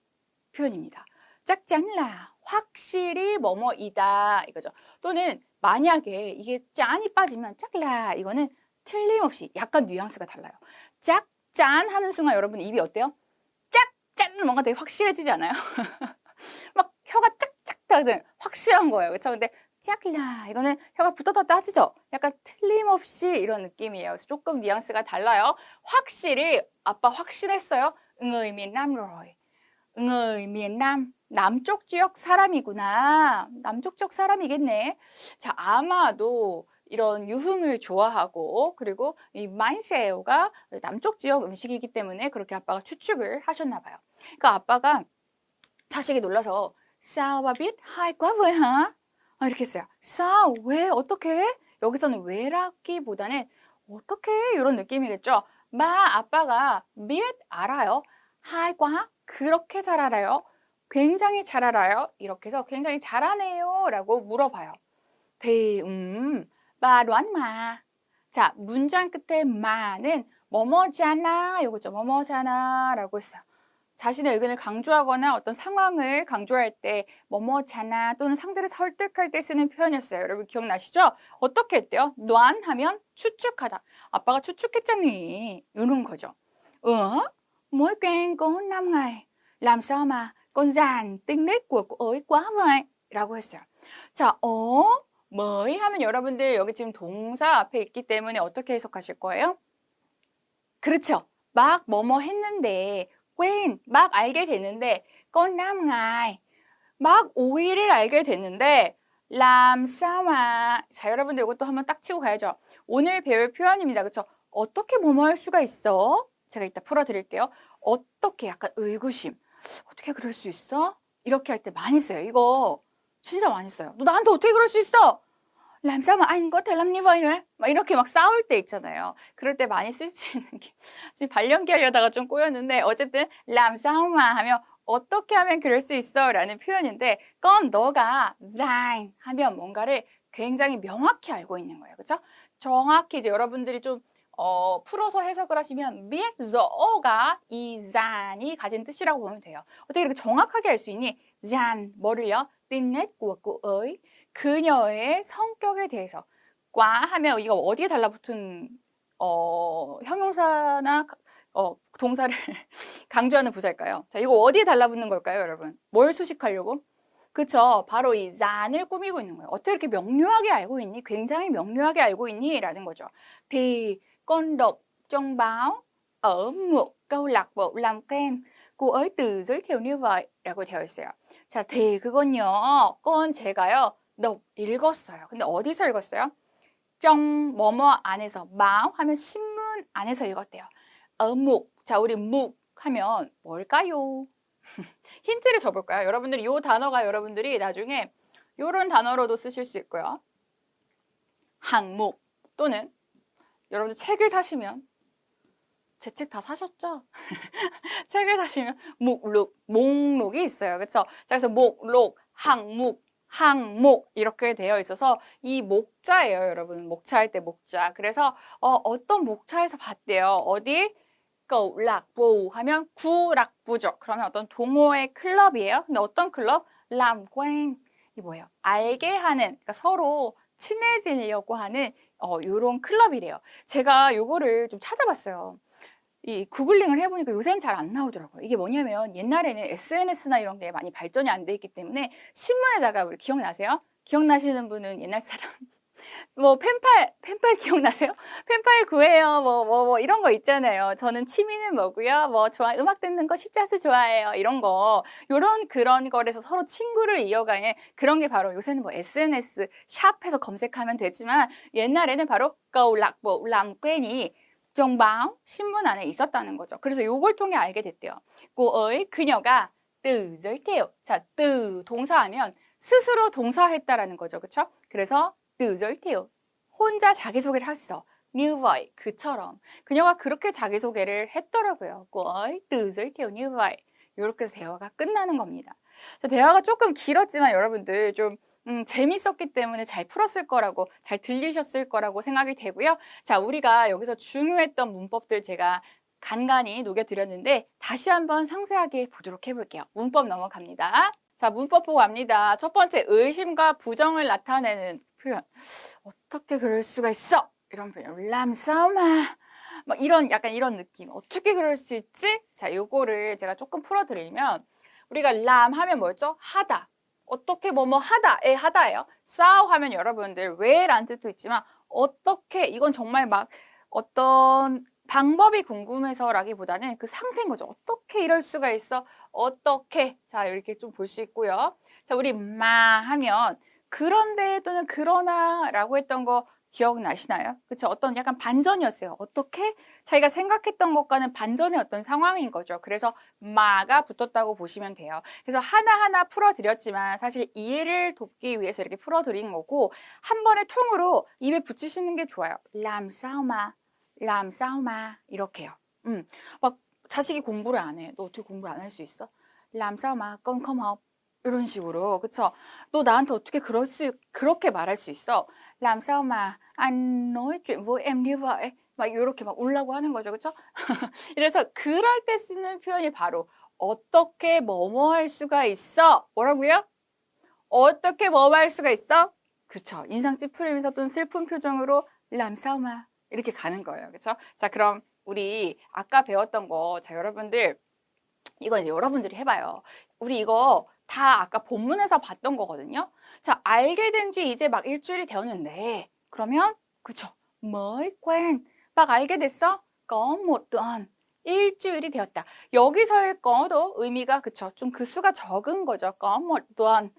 표현입니다. chắc chắn là 확실히 뭐뭐이다 이거죠. 또는 만약에 이게 짠이 빠지면 짝라 이거는 틀림없이 약간 뉘앙스가 달라요. 짝짠 하는 순간 여러분 입이 어때요? 짝짠 뭔가 되게 확실해지지 않아요? 막 혀가 짝짝 닿는 확실한 거예요. 그렇죠? 근데 짝라 이거는 혀가 붙었다 따지죠? 약간 틀림없이 이런 느낌이에요. 그래서 조금 뉘앙스가 달라요. 확실히 아빠 확신했어요. người miền Nam rồi. người miền Nam 남쪽 지역 사람이구나. 남쪽 지역 사람이겠네. 자, 아마도 이런 유흥을 좋아하고 그리고 이 마인세오가 남쪽 지역 음식이기 때문에 그렇게 아빠가 추측을 하셨나 봐요. 그러니까 아빠가 다시게 놀라서 sao ba biết hay quá vậy hả? 이렇게 했어요. sao? 왜? 어떻게? 여기서는 왜라기보다는 어떻게? 이런 느낌이겠죠. 아빠가 biết 알아요. hay quá? 그렇게 잘 알아요. 굉장히 잘 알아요. 이렇게 해서 굉장히 잘하네요 라고 물어봐요. thì bà đoán mà. 자, 문장 끝에 마는 뭐뭐잖아 이거죠. 뭐뭐잖아 라고 했어요. 자신의 의견을 강조하거나 어떤 상황을 강조할 때 뭐뭐잖아 또는 상대를 설득할 때 쓰는 표현이었어요. 여러분 기억나시죠? 어떻게 했대요? đoán 하면 추측하다. 아빠가 추측했잖니. 이런 거죠. mới quen có 5 ngày. làm sao mà con giàn tinh nết của cô ấy quá vậy? 라고 했어요. 자, mới 하면 여러분들 여기 지금 동사 앞에 있기 때문에 어떻게 해석하실 거예요? 그렇죠. 막 뭐뭐 했는데 quen, 막 알게 됐는데 con 5 ngày, 막 5일을 알게 됐는데 làm sao mà 자, 여러분들 이것도 한번 딱 치고 가야죠. 오늘 배울 표현입니다. 그렇죠? 어떻게 뭐뭐 할 수가 있어? 제가 이따 풀어드릴게요. 어떻게 약간 의구심. 어떻게 그럴 수 있어? 이렇게 할 때 많이 써요. 이거 진짜 많이 써요. 너 나한테 어떻게 그럴 수 있어? làm sao mà anh có thể làm như vậy nữa? 막 이렇게 막 싸울 때 있잖아요. 그럴 때 많이 쓸 수 있는 게 지금 발연기 하려다가 좀 꼬였는데 어쨌든 làm sao mà 하면 어떻게 하면 그럴 수 있어? 라는 표현인데 con 너가 dài 하면 뭔가를 굉장히 명확히 알고 있는 거예요. 그렇죠? 정확히 이제 여러분들이 좀 풀어서 해석을 하시면 biết rõ 가 이 잔이 가진 뜻이라고 보면 돼요. 어떻게 이렇게 정확하게 알 수 있니? 잔 뭐를요? tính nết của cô ấy 그녀의 성격에 대해서 과 하면 이거 어디에 달라붙은 형용사나 동사를 강조하는 부사일까요? 자, 이거 어디에 달라붙는 걸까요, 여러분? 뭘 수식하려고? 그쵸? 바로 이 잔을 꾸미고 있는 거예요. 어떻게 이렇게 명료하게 알고 있니? 굉장히 명료하게 알고 있니? 라는 거죠. thì con đọc trong báo ở một câu lạc bộ làm kem cô ấy tự giới thiệu như vậy 라고 되어 있어요. 자, thì 그건요. con 제가요. đọc 읽었어요. 근데 어디서 읽었어요? trong 뭐뭐 안에서 báo 하면 신문 안에서 읽었대요. ở mục. 자, 우리 mục 하면 뭘까요? 힌트를 줘볼까요? 여러분들이 이 단어가 여러분들이 나중에 이런 단어로도 쓰실 수 있고요. 항목 또는 여러분들 책을 사시면 제 책 다 사셨죠? 책을 사시면 목록이 있어요. 그렇죠? 자, 그래서 목록, 항목 이렇게 되어 있어서 이 목자예요, 여러분. 목차할 때 목자. 그래서 어떤 목차에서 봤대요. 어디? 락부 하면 구락부죠. 그러면 어떤 동호회 클럽이에요. 근데 어떤 클럽? 람꽹. 이 뭐예요? 알게 하는, 그러니까 서로 친해지려고 하는 요런 클럽이래요. 제가 요거를 좀 찾아봤어요. 이 구글링을 해보니까 요새는 잘 안 나오더라고요. 이게 뭐냐면 옛날에는 SNS나 이런 게 많이 발전이 안 돼 있기 때문에 신문에다가 우리 기억나세요? 기억나시는 분은 옛날 사람 뭐 펜팔 기억나세요? 펜팔 구해요. 뭐 이런 거 있잖아요. 저는 취미는 뭐고요. 뭐 음악 듣는 거 십자수 좋아해요. 이런 거. 요런 그런 거에서 서로 친구를 이어가는 그런 게 바로 요새는 뭐 SNS 샵해서 검색하면 되지만 옛날에는 바로 câu lạc bộ làm quen 이 trong báo 신문 안에 있었다는 거죠. 그래서 요걸 통해 알게 됐대요. cô ấy 그녀가 tự giới thiệu. 자, tự 동사하면 스스로 동사했다라는 거죠. 그렇죠? 그래서 tự giới thiệu. 혼자 자기소개를 했어. như vậy, 그처럼. 그녀가 그렇게 자기소개를 했더라고요. cô ấy tự giới thiệu như vậy. 이렇게 해서 대화가 끝나는 겁니다. 대화가 조금 길었지만 여러분들 좀 재밌었기 때문에 잘 풀었을 거라고, 잘 들리셨을 거라고 생각이 되고요. 자, 우리가 여기서 중요했던 문법들 제가 간간히 녹여드렸는데 다시 한번 상세하게 보도록 해볼게요. 문법 넘어갑니다. 자, 문법 보고 갑니다. 첫 번째, 의심과 부정을 나타내는 표현. 어떻게 그럴 수가 있어? 이런 표현. làm sao mà. 막 약간 이런 느낌. 어떻게 그럴 수 있지? 자, 요거를 제가 조금 풀어드리면 우리가 làm 하면 뭐였죠? 하다. 어떻게 뭐뭐 하다에 하다예요. sao 하면 여러분들 왜라는 뜻도 있지만 어떻게 이건 정말 막 어떤 방법이 궁금해서라기보다는 그 상태인 거죠. 어떻게 이럴 수가 있어? 어떻게? 자, 이렇게 좀 볼 수 있고요. 자, 우리 마 하면 그런데 또는 그러나라고 했던 거 기억나시나요? 그렇죠? 어떤 약간 반전이었어요. 어떻게? 자기가 생각했던 것과는 반전의 어떤 상황인 거죠. 그래서 마가 붙었다고 보시면 돼요. 그래서 하나하나 풀어드렸지만 사실 이해를 돕기 위해서 이렇게 풀어드린 거고 한 번에 통으로 입에 붙이시는 게 좋아요. làm sao mà, làm sao mà 이렇게요. 막 자식이 공부를 안 해. 너 어떻게 공부를 안 할 수 있어? làm sao mà con không học? 이런 식으로, 그쵸? 너 나한테 어떻게 그렇게 말할 수 있어? làm sao mà anh nói chuyện với em như vậy? 막 이렇게 막 울라고 하는 거죠, 그쵸? 그래서 그럴 때 쓰는 표현이 바로 어떻게 뭐뭐 할 수가 있어? 뭐라고요? 어떻게 뭐뭐 할 수가 있어? 그쵸? 인상 찌푸리면서 또는 슬픈 표정으로 làm sao mà 이렇게 가는 거예요, 그쵸? 자, 그럼 우리 아까 배웠던 거, 자, 여러분들 이건 이제 여러분들이 해봐요. 우리 이거 다 아까 본문에서 봤던 거거든요. 자, 알게 된 지 이제 막 일주일이 되었는데 그러면 그쵸? mới quen 막 알게 됐어? có một tuần 일주일이 되었다. 여기서의 거도 의미가 그쵸? 좀 그 수가 적은 거죠. có một tuần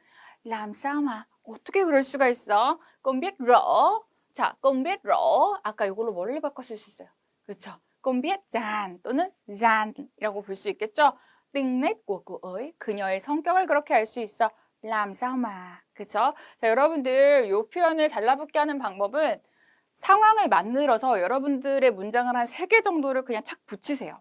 làm sao mà 어떻게 그럴 수가 있어? không biết rõ 자, không biết rõ 아까 이걸로 뭘로 바꿔 쓸 수 있어요? 그쵸? không biết rằng 또는 rằng 이라고 볼 수 있겠죠? tính nết của cô ấy 그녀의 성격을 그렇게 알 수 있어. làm sao mà 그쵸? 자, 여러분들 이 표현을 달라붙게 하는 방법은 상황을 만들어서 여러분들의 문장을 한 3개 정도를 그냥 착 붙이세요.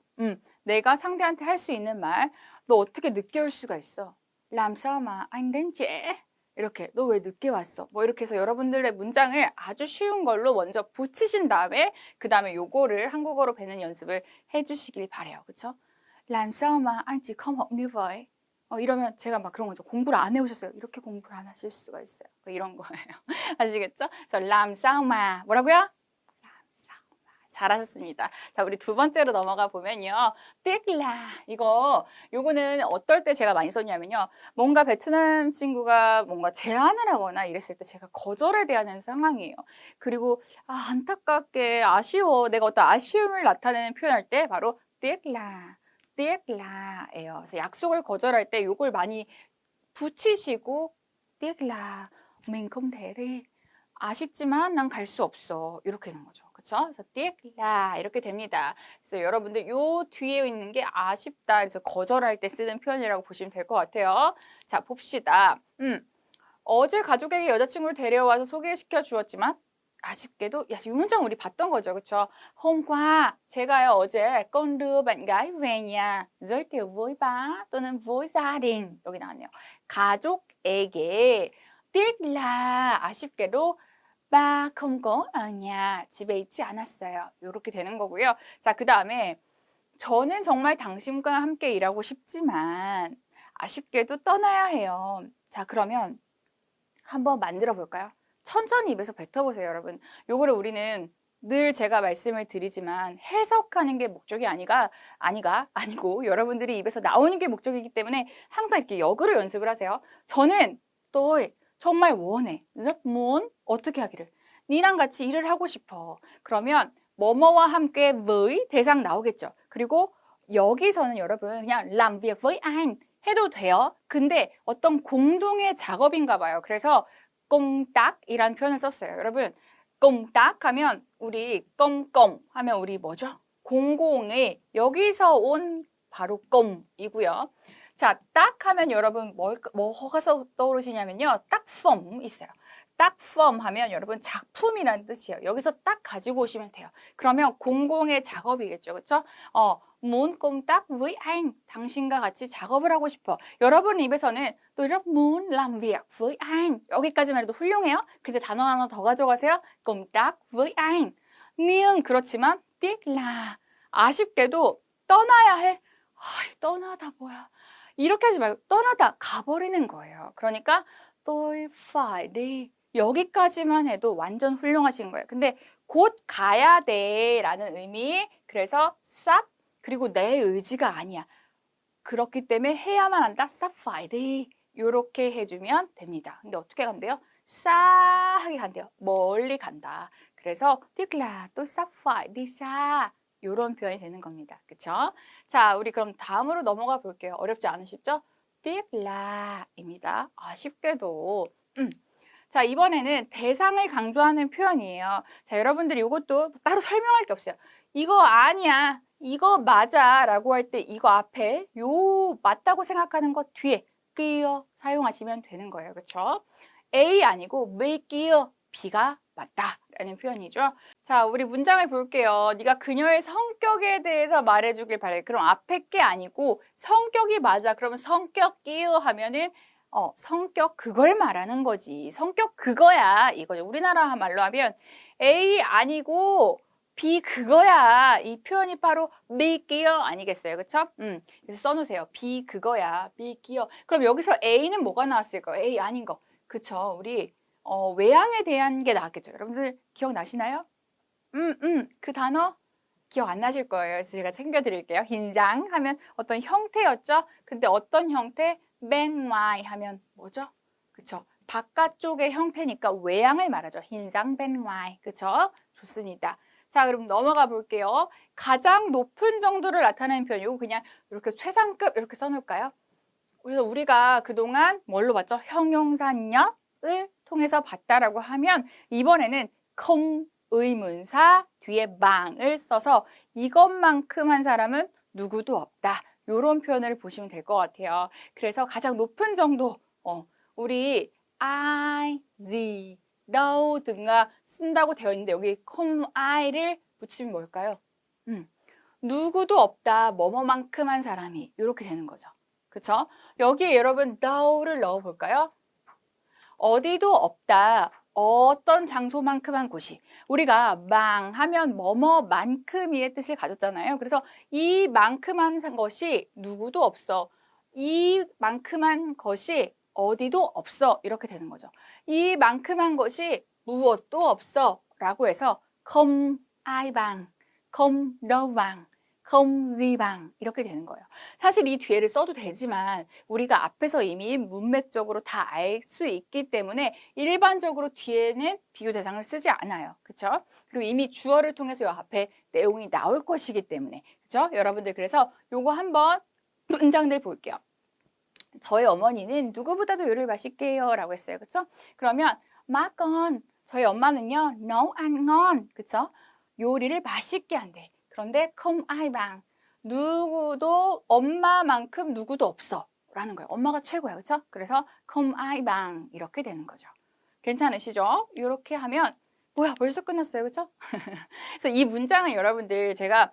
내가 상대한테 할 수 있는 말. 너 어떻게 늦게 올 수가 있어? làm sao mà anh đến trễ? 이렇게 너 왜 늦게 왔어? 뭐 이렇게 해서 여러분들의 문장을 아주 쉬운 걸로 먼저 붙이신 다음에 그 다음에 요거를 한국어로 배는 연습을 해주시길 바래요. 그쵸? làm sao mà anh chỉ không học như vậy? 이러면 제가 막 그런 거죠. 공부를 안 해오셨어요. 이렇게 공부를 안 하실 수가 있어요. 이런 거예요. 아시겠죠? 그래서 làm sao mà 뭐라고요? làm sao mà 잘하셨습니다. 자, 우리 두 번째로 넘어가 보면요. tiếc là 요거는 어떨 때 제가 많이 썼냐면요. 뭔가 베트남 친구가 뭔가 제안을 하거나 이랬을 때 제가 거절에 대한 상황이에요. 그리고 안타깝게 아쉬워. 내가 어떤 아쉬움을 나타내는 표현할 때 바로 tiếc là,예요. 그래서 약속을 거절할 때 요걸 많이 붙이시고 tiếc là mình không thể đi. 아쉽지만 난 갈 수 없어. 이렇게 되는 거죠. 그렇죠? 그래서 tiếc là 이렇게 됩니다. 그래서 여러분들 요 뒤에 있는 게 아쉽다. 그래서 거절할 때 쓰는 표현이라고 보시면 될 것 같아요. 자, 봅시다. 어제 가족에게 여자친구를 데려와서 소개시켜 주었지만 아쉽게도 이 문장 우리 봤던 거죠. 그렇죠? hôm qua 제가요 어제 con đưa bạn gái về nhà giới thiệu với ba 또는 với gia đình 여기 나왔네요. 가족에게 tiếc là 아쉽게도 ba không có ở nhà 집에 있지 않았어요. 이렇게 되는 거고요. 자, 그 다음에 저는 정말 당신과 함께 일하고 싶지만 아쉽게도 떠나야 해요. 자, 그러면 한번 만들어 볼까요? 천천히 입에서 뱉어보세요, 여러분. 요거를 우리는 늘 제가 말씀을 드리지만 해석하는 게 목적이 아니고 여러분들이 입에서 나오는 게 목적이기 때문에 항상 이렇게 역으로 연습을 하세요. 저는 또 정말 원해. rất muốn 어떻게 하기를. 니랑 같이 일을 하고 싶어. 그러면 뭐뭐와 함께 với 대상 나오겠죠. 그리고 여기서는 여러분 그냥 làm việc với anh 해도 돼요. 근데 어떤 공동의 작업인가 봐요. 그래서 công tác 이란 표현을 썼어요. 여러분 công tác 하면 우리 công 하면 우리 뭐죠? 공공의 여기서 온 바로 công 이고요. 자, 딱 하면 여러분 뭐가 떠오르시냐면요. tác phẩm 있어요. tác phẩm 하면 여러분 작품이라는 뜻이에요. 여기서 딱 가지고 오시면 돼요. 그러면 공공의 작업이겠죠. 그렇죠? muốn công tác với anh. 당신과 같이 작업을 하고 싶어. 여러분 입에서는 tôi rất muốn làm việc với anh. 여기까지만 해도 훌륭해요. 근데 단어 하나 더 가져가세요. công tác với anh. nhưng 그렇지만 tiếc là 아쉽게도 떠나야 해. 떠나다 뭐야. 이렇게 하지 말고 떠나다 가버리는 거예요. 그러니까 tôi phải đi. 여기까지만 해도 완전 훌륭하신 거예요. 근데 곧 가야 돼 라는 의미. 그래서 sắp 그리고 내 의지가 아니야. 그렇기 때문에 해야만 한다. sắp phải đi. 이렇게 해주면 됩니다. 근데 어떻게 간대요? xa 하게 간대요. 멀리 간다. 그래서 tiếc là tôi sắp phải đi xa. 이런 표현이 되는 겁니다. 그쵸? 자, 우리 그럼 다음으로 넘어가 볼게요. 어렵지 않으시죠? tiếc là 입니다. 아쉽게도. 자, 이번에는 대상을 강조하는 표현이에요. 자, 여러분들이 이것도 따로 설명할 게 없어요. 이거 아니야. 이거 맞아. 라고 할 때 이거 앞에 요 맞다고 생각하는 것 뒤에 끼어 사용하시면 되는 거예요. 그쵸? A 아니고 B 끼어 B가 맞다. 라는 표현이죠. 자, 우리 문장을 볼게요. 네가 그녀의 성격에 대해서 말해주길 바래. 그럼 앞에 게 아니고 성격이 맞아. 그러면 성격 끼어 하면은 성격 그걸 말하는 거지. 성격 그거야. 이거죠. 우리나라 말로 하면 A 아니고 B 그거야. 이 표현이 바로 B 끼어 아니겠어요. 그쵸? 그래서 써놓으세요. B 그거야. B 끼어. 그럼 여기서 A는 뭐가 나왔을까요? A 아닌 거. 그쵸? 우리 외향에 대한 게 나왔겠죠. 여러분들 기억나시나요? 그 단어 기억 안 나실 거예요. 그래서 제가 챙겨드릴게요. 흰장 하면 어떤 형태였죠. 근데 어떤 형태? bên ngoài 하면 뭐죠? 그쵸? 바깥쪽의 형태니까 외향을 말하죠. 흰장 bên ngoài. 그쵸? 좋습니다. 자, 그럼 넘어가 볼게요. 가장 높은 정도를 나타내는 표현. 이거 그냥 이렇게 최상급 이렇게 써놓을까요? 그래서 우리가 그동안 뭘로 봤죠? 형용사녀을 통해서 봤다라고 하면 이번에는 không 의문사 뒤에 방을 써서 이것만큼 한 사람은 누구도 없다. 이런 표현을 보시면 될 것 같아요. 그래서 가장 높은 정도 우리 I, gì, đâu 등가 쓴다고 되어 있는데 여기 không ai를 붙이면 뭘까요? 누구도 없다. 뭐뭐만큼 한 사람이 이렇게 되는 거죠. 그쵸? 여기에 여러분 너를 넣어볼까요? 어디도 없다. 어떤 장소만큼 한 곳이. 우리가 망 하면 뭐뭐만큼이의 뜻을 가졌잖아요. 그래서 이만큼한 것이 누구도 없어. 이만큼한 것이 어디도 없어. 이렇게 되는 거죠. 이만큼한 것이 무엇도 없어. 라고 해서 không ai bằng, không đâu bằng, không gì bằng 이렇게 되는 거예요. 사실 이 뒤에를 써도 되지만 우리가 앞에서 이미 문맥적으로 다 알 수 있기 때문에 일반적으로 뒤에는 비교 대상을 쓰지 않아요. 그렇죠? 그리고 이미 주어를 통해서 이 앞에 내용이 나올 것이기 때문에 그렇죠? 여러분들 그래서 요거 한번 문장들 볼게요. 저희 어머니는 누구보다도 요리를 맛있게 해요 라고 했어요. 그렇죠? 그러면 má con 저희 엄마는요 nấu ăn ngon 그렇죠? 요리를 맛있게 한대. 그런데 không ai bằng 누구도 엄마만큼 누구도 없어 라는 거예요. 엄마가 최고야. 그렇죠? 그래서 không ai bằng 이렇게 되는 거죠. 괜찮으시죠? 이렇게 하면 뭐야 벌써 끝났어요. 그렇죠? 그래서 이 문장은 여러분들 제가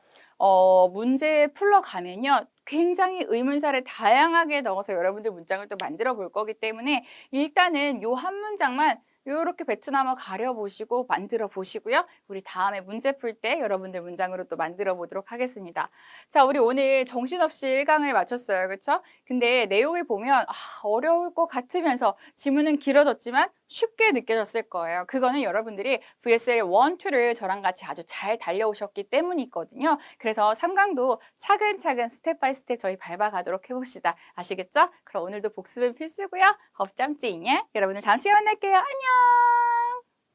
문제 풀러가면요 굉장히 의문사를 다양하게 넣어서 여러분들 문장을 또 만들어 볼 거기 때문에 일단은 요 한 문장만 이렇게 베트남어 가려보시고 만들어 보시고요. 우리 다음에 문제 풀 때 여러분들 문장으로 또 만들어 보도록 하겠습니다. 자, 우리 오늘 정신없이 1강을 마쳤어요. 그렇죠? 근데 내용을 보면 어려울 것 같으면서 지문은 길어졌지만 쉽게 느껴졌을 거예요. 그거는 여러분들이 VSL 1, 2를 저랑 같이 아주 잘 달려오셨기 때문이거든요. 그래서 3강도 차근차근 스텝 바이 스텝 저희 밟아가도록 해봅시다. 아시겠죠? 그럼 오늘도 복습은 필수고요. 업잠찌냐? 여러분들 다음 시간에 만날게요. 안녕!